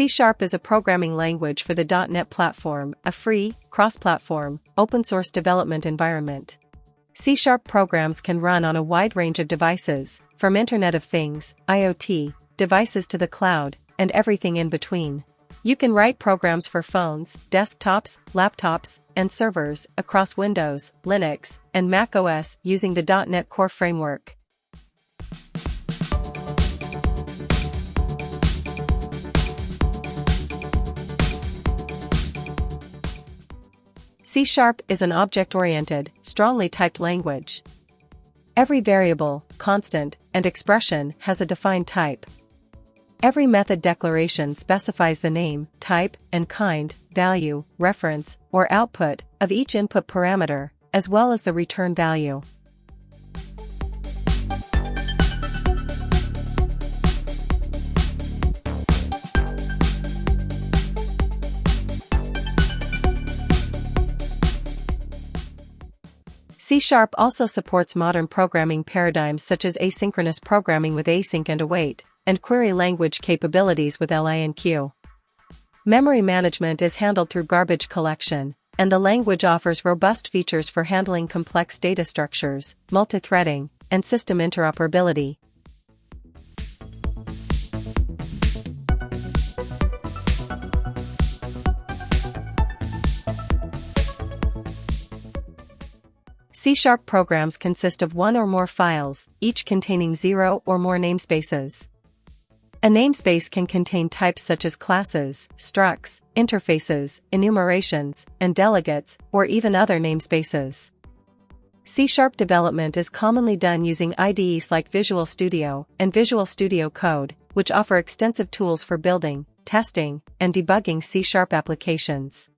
C# is a programming language for the .NET platform, a free, cross-platform, open-source development environment. C# programs can run on a wide range of devices, from Internet of Things, IoT, devices to the cloud, and everything in between. You can write programs for phones, desktops, laptops, and servers across Windows, Linux, and Mac OS using the .NET Core framework. C# is an object-oriented, strongly typed language. Every variable, constant, and expression has a defined type. Every method declaration specifies the name, type, and kind, value, reference, or output of each input parameter, as well as the return value. C# also supports modern programming paradigms such as asynchronous programming with async and await, and query language capabilities with LINQ. Memory management is handled through garbage collection, and the language offers robust features for handling complex data structures, multithreading, and system interoperability. C# programs consist of one or more files, each containing 0 or more namespaces. A namespace can contain types such as classes, structs, interfaces, enumerations, and delegates, or even other namespaces. C# development is commonly done using IDEs like Visual Studio and Visual Studio Code, which offer extensive tools for building, testing, and debugging C# applications.